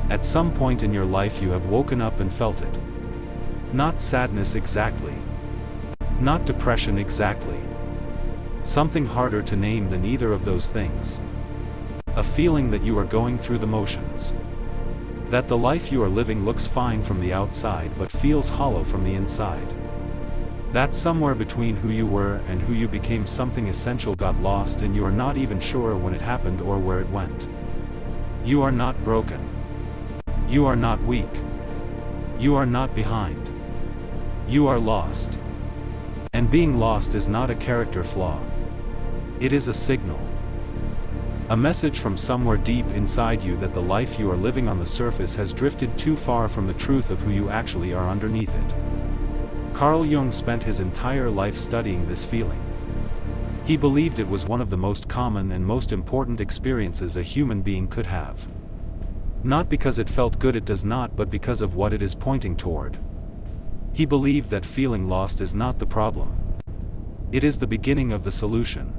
At some point in your life you have woken up and felt it. Not sadness exactly. Not depression exactly. Something harder to name than either of those things. A feeling that you are going through the motions. That the life you are living looks fine from the outside but feels hollow from the inside. That somewhere between who you were and who you became something essential got lost and you are not even sure when it happened or where it went. You are not broken. You are not weak. You are not behind. You are lost. And being lost is not a character flaw. It is a signal. A message from somewhere deep inside you that the life you are living on the surface has drifted too far from the truth of who you actually are underneath it. Carl Jung spent his entire life studying this feeling. He believed it was one of the most common and most important experiences a human being could have. Not because it felt good, it does not, but because of what it is pointing toward. He believed that feeling lost is not the problem. It is the beginning of the solution.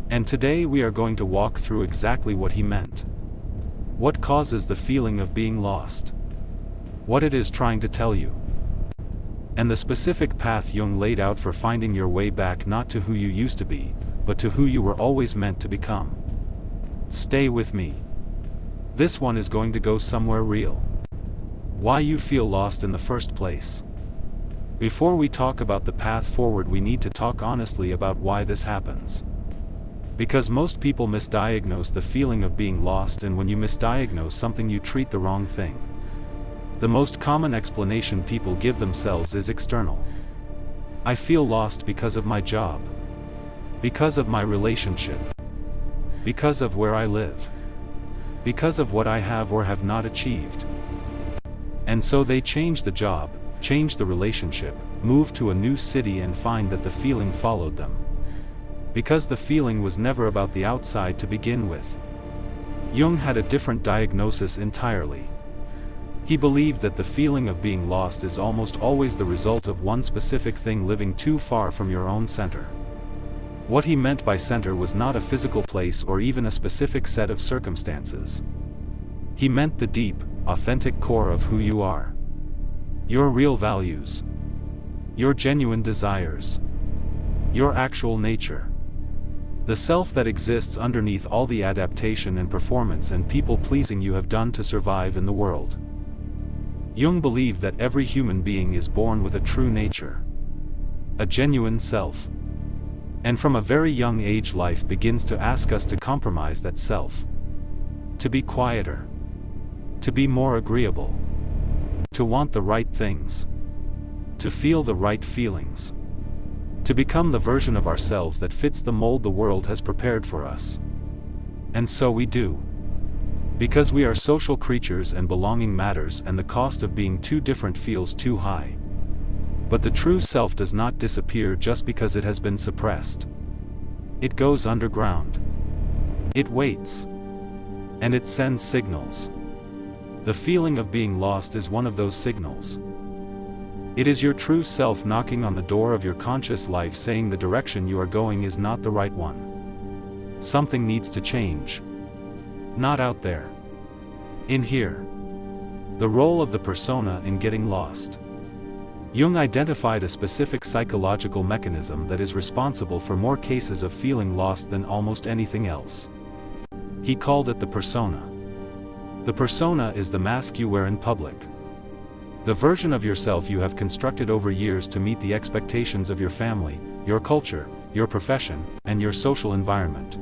And today we are going to walk through exactly what he meant. What causes the feeling of being lost? What it is trying to tell you. And the specific path Jung laid out for finding your way back, not to who you used to be, but to who you were always meant to become. Stay with me. This one is going to go somewhere real. Why you feel lost in the first place. Before we talk about the path forward, we need to talk honestly about why this happens. Because most people misdiagnose the feeling of being lost, and when you misdiagnose something you treat the wrong thing. The most common explanation people give themselves is external. I feel lost because of my job. Because of my relationship. Because of where I live. Because of what I have or have not achieved. And so they change the job, change the relationship, move to a new city and find that the feeling followed them. Because the feeling was never about the outside to begin with. Jung had a different diagnosis entirely. He believed that the feeling of being lost is almost always the result of one specific thing living too far from your own center. What he meant by center was not a physical place or even a specific set of circumstances. He meant the deep, authentic core of who you are. Your real values. Your genuine desires. Your actual nature. The self that exists underneath all the adaptation and performance and people-pleasing you have done to survive in the world. Jung believed that every human being is born with a true nature. A genuine self. And from a very young age life begins to ask us to compromise that self. To be quieter. To be more agreeable. To want the right things. To feel the right feelings. To become the version of ourselves that fits the mold the world has prepared for us. And so we do. Because we are social creatures and belonging matters, and the cost of being too different feels too high. But the true self does not disappear just because it has been suppressed. It goes underground. It waits. And it sends signals. The feeling of being lost is one of those signals. It is your true self knocking on the door of your conscious life, saying the direction you are going is not the right one. Something needs to change. Not out there. In here. The role of the persona in getting lost. Jung identified a specific psychological mechanism that is responsible for more cases of feeling lost than almost anything else. He called it the persona. The persona is the mask you wear in public. The version of yourself you have constructed over years to meet the expectations of your family, your culture, your profession, and your social environment.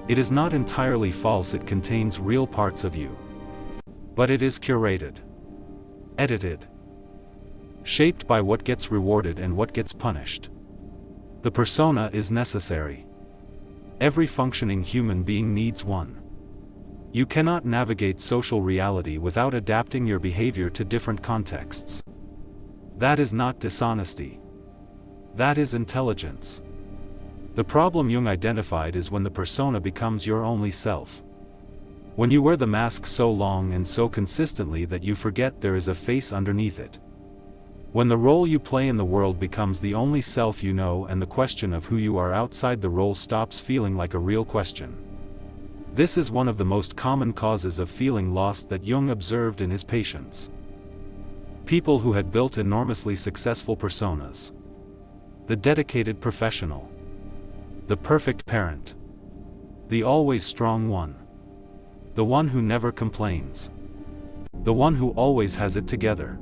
It is not entirely false, it contains real parts of you. But it is curated. Edited. Shaped by what gets rewarded and what gets punished. The persona is necessary. Every functioning human being needs one. You cannot navigate social reality without adapting your behavior to different contexts. That is not dishonesty. That is intelligence. The problem Jung identified is when the persona becomes your only self. When you wear the mask so long and so consistently that you forget there is a face underneath it. When the role you play in the world becomes the only self you know and the question of who you are outside the role stops feeling like a real question. This is one of the most common causes of feeling lost that Jung observed in his patients. People who had built enormously successful personas. The dedicated professional. The perfect parent. The always strong one. The one who never complains. The one who always has it together.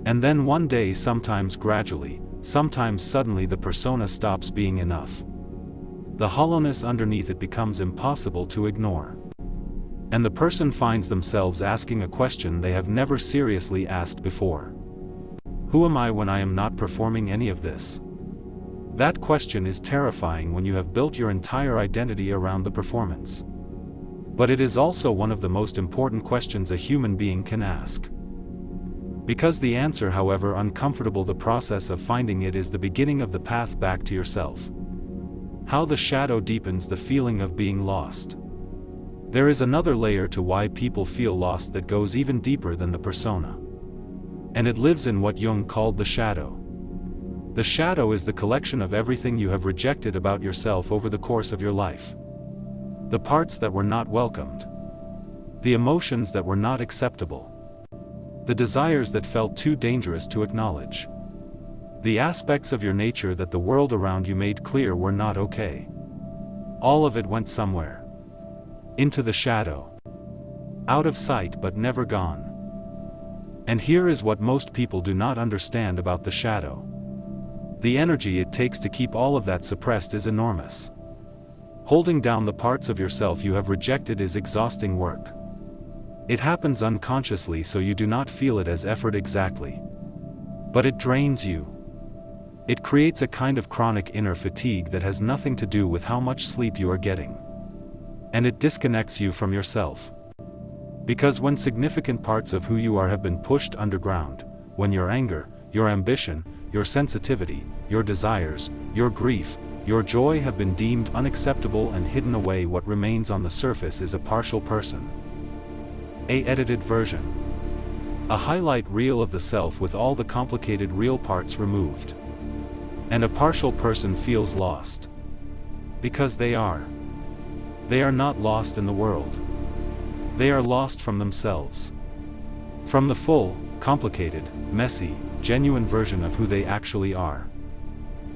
And then one day, sometimes gradually, sometimes suddenly, the persona stops being enough. The hollowness underneath it becomes impossible to ignore. And the person finds themselves asking a question they have never seriously asked before. Who am I when I am not performing any of this? That question is terrifying when you have built your entire identity around the performance. But it is also one of the most important questions a human being can ask. Because the answer, however uncomfortable the process of finding it, is the beginning of the path back to yourself. How the shadow deepens the feeling of being lost. There is another layer to why people feel lost that goes even deeper than the persona. And it lives in what Jung called the shadow. The shadow is the collection of everything you have rejected about yourself over the course of your life. The parts that were not welcomed. The emotions that were not acceptable. The desires that felt too dangerous to acknowledge. The aspects of your nature that the world around you made clear were not okay. All of it went somewhere. Into the shadow. Out of sight but never gone. And here is what most people do not understand about the shadow. The energy it takes to keep all of that suppressed is enormous. Holding down the parts of yourself you have rejected is exhausting work. It happens unconsciously, so you do not feel it as effort exactly. But it drains you. It creates a kind of chronic inner fatigue that has nothing to do with how much sleep you are getting. And it disconnects you from yourself. Because when significant parts of who you are have been pushed underground, when your anger, your ambition, your sensitivity, your desires, your grief, your joy have been deemed unacceptable and hidden away, what remains on the surface is a partial person. A edited version. A highlight reel of the self with all the complicated real parts removed. And a partial person feels lost. Because they are. They are not lost in the world. They are lost from themselves. From the full, complicated, messy, genuine version of who they actually are.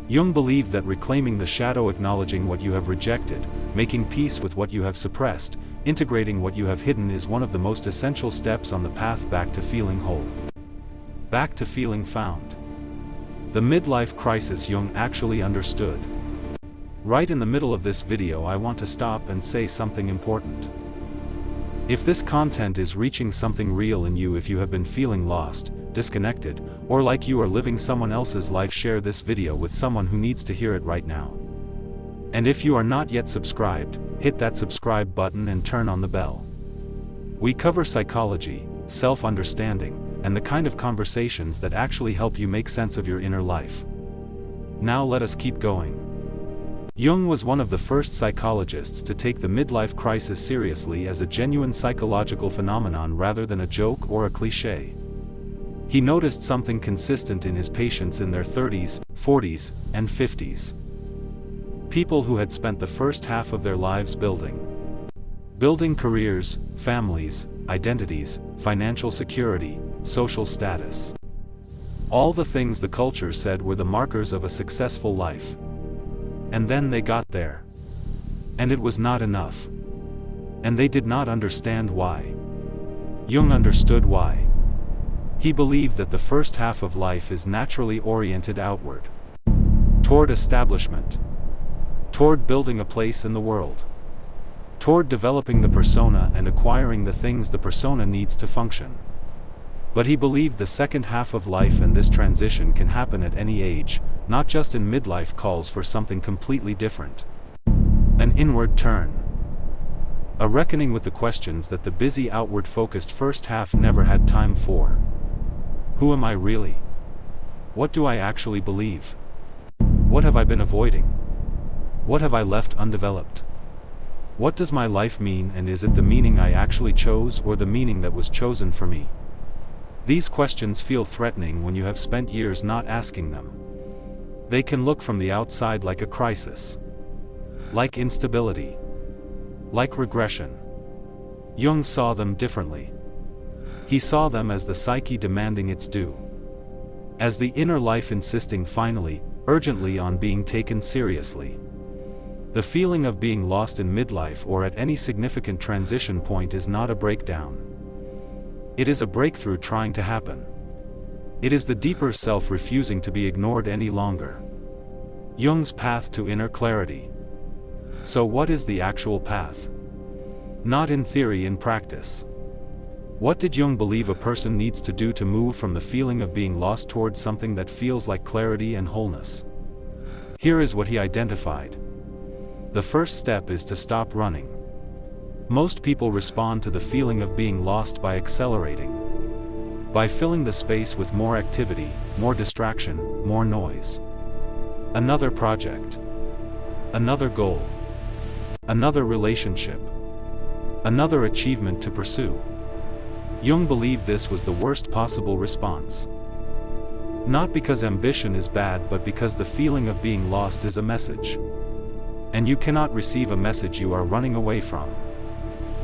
Jung believed that reclaiming the shadow, acknowledging what you have rejected, making peace with what you have suppressed, integrating what you have hidden, is one of the most essential steps on the path back to feeling whole. Back to feeling found. The midlife crisis Jung actually understood. Right in the middle of this video, I want to stop and say something important. If this content is reaching something real in you, if you have been feeling lost, disconnected, or like you are living someone else's life, share this video with someone who needs to hear it right now. And if you are not yet subscribed, hit that subscribe button and turn on the bell. We cover psychology, self-understanding, and the kind of conversations that actually help you make sense of your inner life. Now let us keep going. Jung was one of the first psychologists to take the midlife crisis seriously as a genuine psychological phenomenon rather than a joke or a cliché. He noticed something consistent in his patients in their 30s, 40s, and 50s. People who had spent the first half of their lives building careers, families, identities, financial security, social status. All the things the culture said were the markers of a successful life. And then they got there. And it was not enough. And they did not understand why. Jung understood why. He believed that the first half of life is naturally oriented outward. Toward establishment. Toward building a place in the world. Toward developing the persona and acquiring the things the persona needs to function. But he believed the second half of life and this transition can happen at any age, not just in midlife, calls for something completely different. An inward turn. A reckoning with the questions that the busy outward-focused first half never had time for. Who am I really? What do I actually believe? What have I been avoiding? What have I left undeveloped? What does my life mean, and is it the meaning I actually chose or the meaning that was chosen for me? These questions feel threatening when you have spent years not asking them. They can look from the outside like a crisis. Like instability. like regression. Jung saw them differently. He saw them as the psyche demanding its due. As the inner life insisting finally, urgently on being taken seriously. The feeling of being lost in midlife or at any significant transition point is not a breakdown. It is a breakthrough trying to happen. It is the deeper self refusing to be ignored any longer. Jung's path to inner clarity. So what is the actual path? Not in theory, in practice. What did Jung believe a person needs to do to move from the feeling of being lost towards something that feels like clarity and wholeness? Here is what he identified. The first step is to stop running. Most people respond to the feeling of being lost by accelerating. By filling the space with more activity, more distraction, more noise. Another project. Another goal. Another relationship. Another achievement to pursue. Jung believed this was the worst possible response. Not because ambition is bad, but because the feeling of being lost is a message. And you cannot receive a message you are running away from.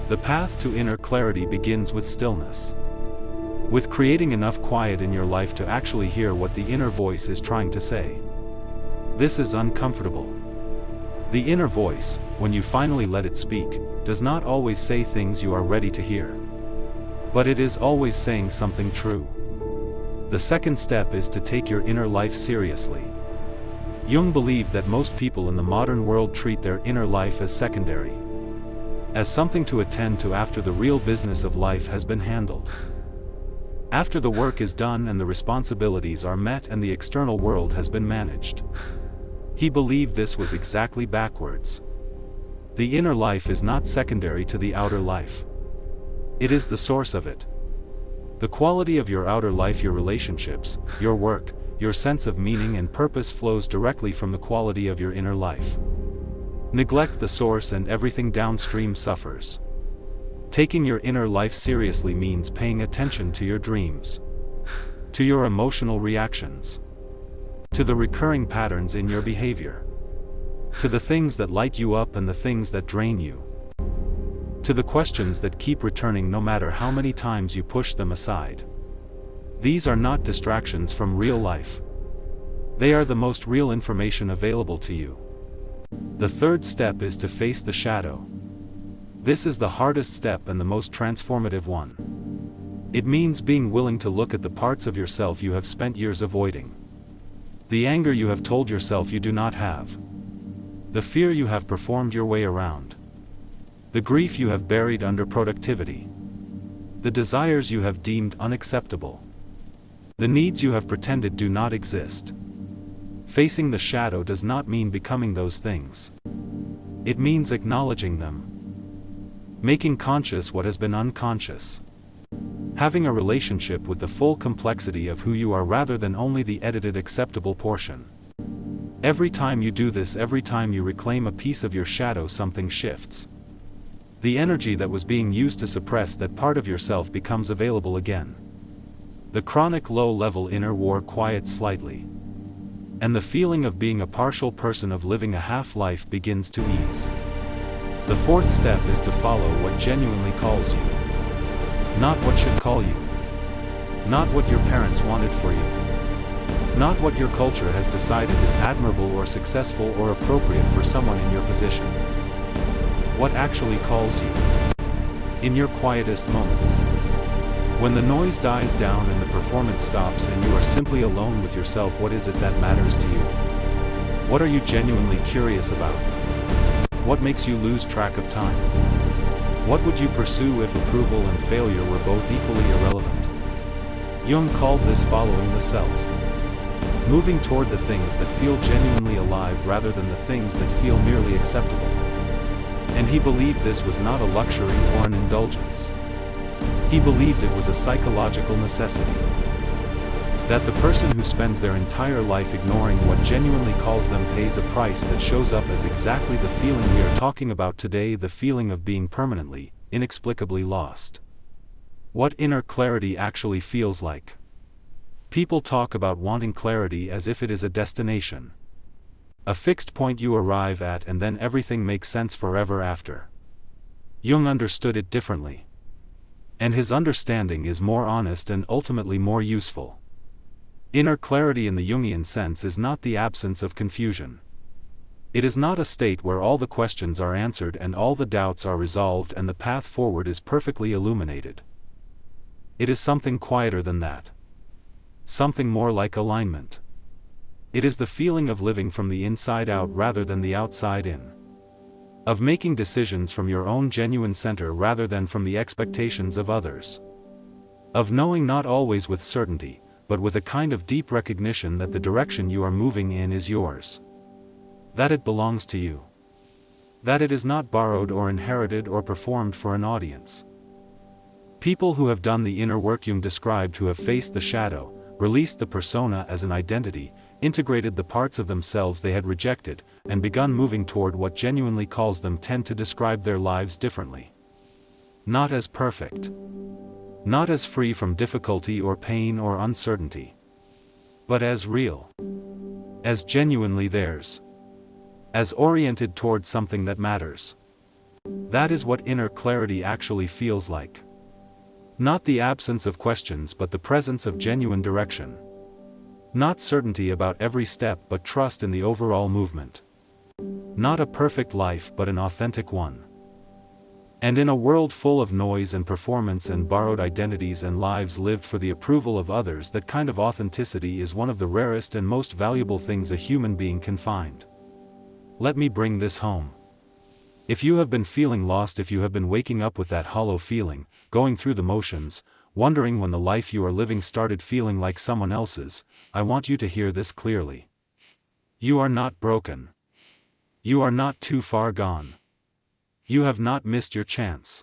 The path to inner clarity begins with stillness. With creating enough quiet in your life to actually hear what the inner voice is trying to say. This is uncomfortable. The inner voice, when you finally let it speak, does not always say things you are ready to hear. But it is always saying something true. The second step is to take your inner life seriously. Jung believed that most people in the modern world treat their inner life as secondary. As something to attend to after the real business of life has been handled. After the work is done and the responsibilities are met and the external world has been managed. He believed this was exactly backwards. The inner life is not secondary to the outer life. It is the source of it. The quality of your outer life, your relationships, your work, your sense of meaning and purpose flows directly from the quality of your inner life. Neglect the source and everything downstream suffers. Taking your inner life seriously means paying attention to your dreams, to your emotional reactions, to the recurring patterns in your behavior, to the things that light you up and the things that drain you, to the questions that keep returning no matter how many times you push them aside. These are not distractions from real life. They are the most real information available to you. The third step is to face the shadow. This is the hardest step and the most transformative one. It means being willing to look at the parts of yourself you have spent years avoiding. The anger you have told yourself you do not have. The fear you have performed your way around. The grief you have buried under productivity. The desires you have deemed unacceptable. The needs you have pretended do not exist. Facing the shadow does not mean becoming those things. It means acknowledging them. Making conscious what has been unconscious. Having a relationship with the full complexity of who you are rather than only the edited acceptable portion. Every time you do this, every time you reclaim a piece of your shadow, something shifts. The energy that was being used to suppress that part of yourself becomes available again. The chronic low-level inner war quiets slightly. And the feeling of being a partial person, of living a half-life, begins to ease. The fourth step is to follow what genuinely calls you. Not what should call you. Not what your parents wanted for you. Not what your culture has decided is admirable or successful or appropriate for someone in your position. What actually calls you. In your quietest moments. When the noise dies down and the performance stops and you are simply alone with yourself, what is it that matters to you? What are you genuinely curious about? What makes you lose track of time? What would you pursue if approval and failure were both equally irrelevant? Jung called this following the self. Moving toward the things that feel genuinely alive rather than the things that feel merely acceptable. And he believed this was not a luxury or an indulgence. He believed it was a psychological necessity. That the person who spends their entire life ignoring what genuinely calls them pays a price that shows up as exactly the feeling we are talking about today, the feeling of being permanently, inexplicably lost. What inner clarity actually feels like. People talk about wanting clarity as if it is a destination. A fixed point you arrive at and then everything makes sense forever after. Jung understood it differently. And his understanding is more honest and ultimately more useful. Inner clarity in the Jungian sense is not the absence of confusion. It is not a state where all the questions are answered and all the doubts are resolved and the path forward is perfectly illuminated. It is something quieter than that. Something more like alignment. It is the feeling of living from the inside out rather than the outside in. Of making decisions from your own genuine center rather than from the expectations of others. Of knowing not always with certainty, but with a kind of deep recognition that the direction you are moving in is yours. That it belongs to you. That it is not borrowed or inherited or performed for an audience. People who have done the inner work Jung described, who have faced the shadow, released the persona as an identity, integrated the parts of themselves they had rejected, and begun moving toward what genuinely calls them, tend to describe their lives differently. Not as perfect. Not as free from difficulty or pain or uncertainty. But as real. As genuinely theirs. As oriented toward something that matters. That is what inner clarity actually feels like. Not the absence of questions but the presence of genuine direction. Not certainty about every step but trust in the overall movement. Not a perfect life but an authentic one. And in a world full of noise and performance and borrowed identities and lives lived for the approval of others, that kind of authenticity is one of the rarest and most valuable things a human being can find. Let me bring this home. If you have been feeling lost, if you have been waking up with that hollow feeling, going through the motions, wondering when the life you are living started feeling like someone else's, I want you to hear this clearly. You are not broken. You are not too far gone. You have not missed your chance.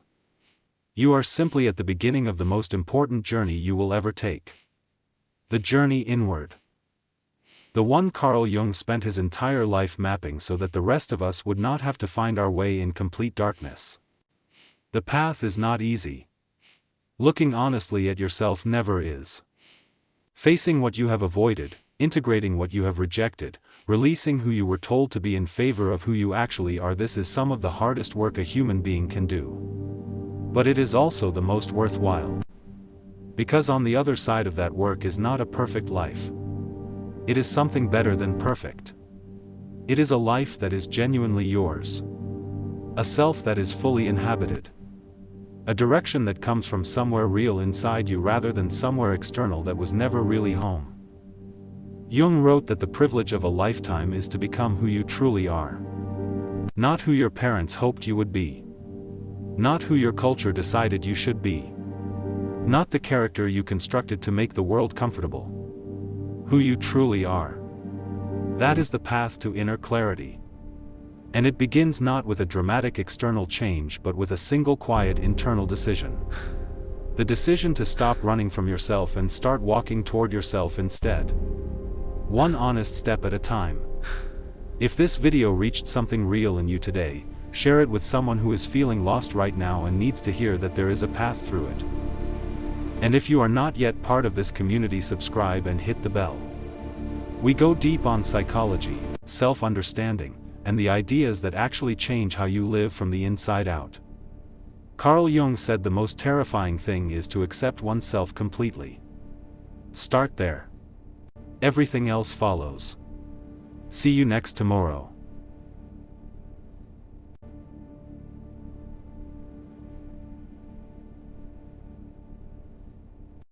You are simply at the beginning of the most important journey you will ever take. The journey inward. The one Carl Jung spent his entire life mapping so that the rest of us would not have to find our way in complete darkness. The path is not easy. Looking honestly at yourself never is. Facing what you have avoided, integrating what you have rejected, releasing who you were told to be in favor of who you actually are, this is some of the hardest work a human being can do. But it is also the most worthwhile. Because on the other side of that work is not a perfect life. It is something better than perfect. It is a life that is genuinely yours. A self that is fully inhabited. A direction that comes from somewhere real inside you rather than somewhere external that was never really home. Jung wrote that the privilege of a lifetime is to become who you truly are. Not who your parents hoped you would be. Not who your culture decided you should be. Not the character you constructed to make the world comfortable. Who you truly are. That is the path to inner clarity. And it begins not with a dramatic external change but with a single quiet internal decision. The decision to stop running from yourself and start walking toward yourself instead. One honest step at a time. If this video reached something real in you today, share it with someone who is feeling lost right now and needs to hear that there is a path through it. And if you are not yet part of this community, subscribe and hit the bell. We go deep on psychology, self-understanding, and the ideas that actually change how you live from the inside out. Carl Jung said the most terrifying thing is to accept oneself completely. Start there. Everything else follows. See you next tomorrow.